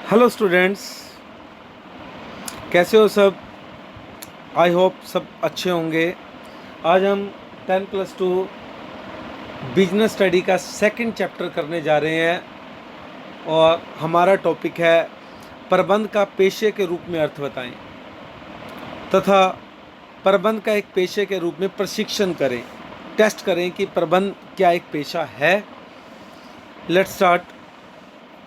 Hello students, कैसे हो सब। आई होप सब अच्छे होंगे। आज हम 10+2 बिजनेस स्टडी का सेकंड चैप्टर करने जा रहे हैं और हमारा टॉपिक है प्रबंध का पेशे के रूप में अर्थ बताएं तथा प्रबंध का एक पेशे के रूप में प्रशिक्षण करें, टेस्ट करें कि प्रबंध क्या एक पेशा है। Let's start.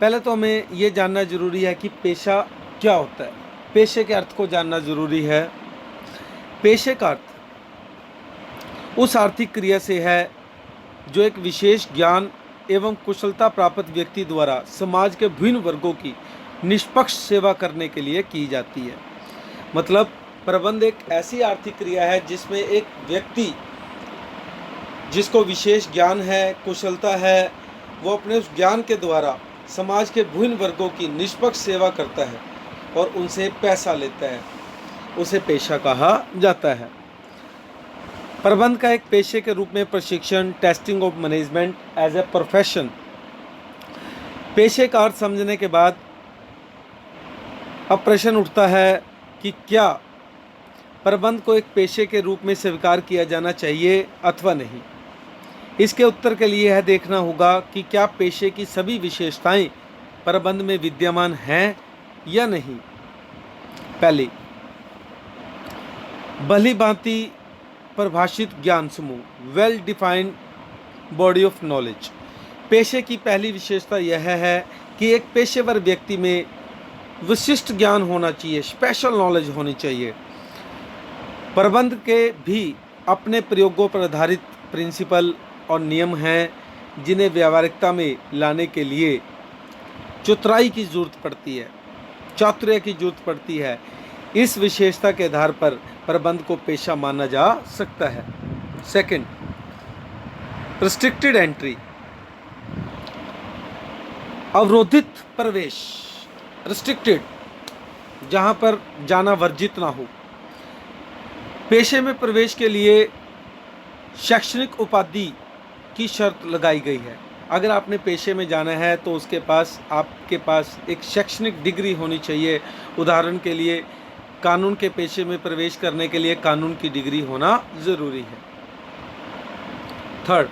पहले तो हमें ये जानना ज़रूरी है कि पेशा क्या होता है। पेशे के अर्थ को जानना ज़रूरी है। पेशे का अर्थ उस आर्थिक क्रिया से है जो एक विशेष ज्ञान एवं कुशलता प्राप्त व्यक्ति द्वारा समाज के विभिन्न वर्गों की निष्पक्ष सेवा करने के लिए की जाती है। मतलब प्रबंध एक ऐसी आर्थिक क्रिया है जिसमें एक व्यक्ति जिसको विशेष ज्ञान है, कुशलता है, वो अपने उस ज्ञान के द्वारा समाज के विभिन्न वर्गों की निष्पक्ष सेवा करता है और उनसे पैसा लेता है, उसे पेशा कहा जाता है। प्रबंध का एक पेशे के रूप में प्रशिक्षण, testing of management as a profession. पेशे का अर्थ समझने के बाद अब प्रश्न उठता है कि क्या प्रबंध को एक पेशे के रूप में स्वीकार किया जाना चाहिए अथवा नहीं। इसके उत्तर के लिए यह देखना होगा कि क्या पेशे की सभी विशेषताएं प्रबंध में विद्यमान हैं या नहीं। पहली, भली भांति परिभाषित ज्ञान समूह, well defined body of knowledge. पेशे की पहली विशेषता यह है कि एक पेशेवर व्यक्ति में विशिष्ट ज्ञान होना चाहिए, स्पेशल नॉलेज होनी चाहिए। प्रबंध के भी अपने प्रयोगों पर आधारित प्रिंसिपल और नियम हैं जिन्हें व्यावहारिकता में लाने के लिए चतुराई की जरूरत पड़ती है, चातुर्य की जरूरत पड़ती है। इस विशेषता के आधार पर प्रबंध को पेशा माना जा सकता है। सेकंड, रिस्ट्रिक्टेड एंट्री, अवरोधित प्रवेश। रिस्ट्रिक्टेड, जहां पर जाना वर्जित ना हो। पेशे में प्रवेश के लिए शैक्षणिक उपाधि की शर्त लगाई गई है। अगर आपने पेशे में जाना है तो उसके पास आपके पास एक शैक्षणिक डिग्री होनी चाहिए। उदाहरण के लिए कानून के पेशे में प्रवेश करने के लिए कानून की डिग्री होना ज़रूरी है। थर्ड,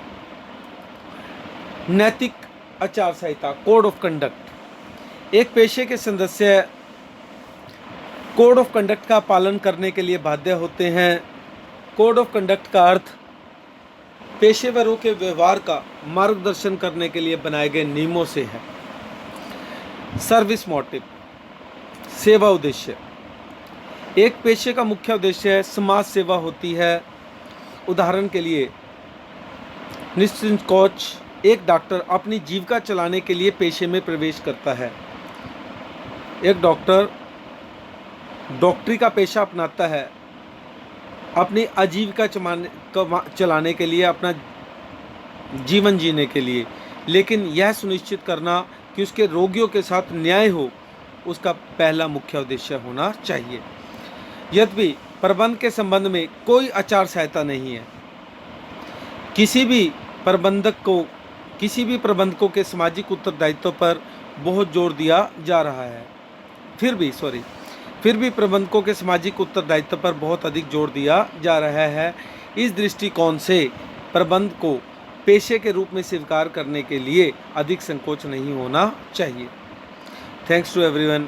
नैतिक आचार संहिता, कोड ऑफ कंडक्ट। एक पेशे के सदस्य कोड ऑफ कंडक्ट का पालन करने के लिए बाध्य होते हैं। कोड ऑफ कंडक्ट का अर्थ पेशेवरों के व्यवहार का मार्गदर्शन करने के लिए बनाए गए नियमों से है। सर्विस मोटिव, सेवा उद्देश्य। एक पेशे का मुख्य उद्देश्य है समाज सेवा होती है। उदाहरण के लिए निश्चित कोच, एक डॉक्टर अपनी जीविका चलाने के लिए पेशे में प्रवेश करता है। एक डॉक्टर डॉक्टरी का पेशा अपनाता है अपनी आजीविका चलाने के लिए, अपना जीवन जीने के लिए, लेकिन यह सुनिश्चित करना कि उसके रोगियों के साथ न्याय हो, उसका पहला मुख्य उद्देश्य होना चाहिए। यद्यपि प्रबंध के संबंध में कोई आचार संहिता नहीं है। किसी भी प्रबंधकों के सामाजिक उत्तरदायित्व पर बहुत जोर दिया जा रहा है। फिर भी प्रबंधकों के सामाजिक उत्तरदायित्व पर बहुत अधिक जोर दिया जा रहा है। इस दृष्टिकोण से प्रबंध को पेशे के रूप में स्वीकार करने के लिए अधिक संकोच नहीं होना चाहिए। Thanks to everyone.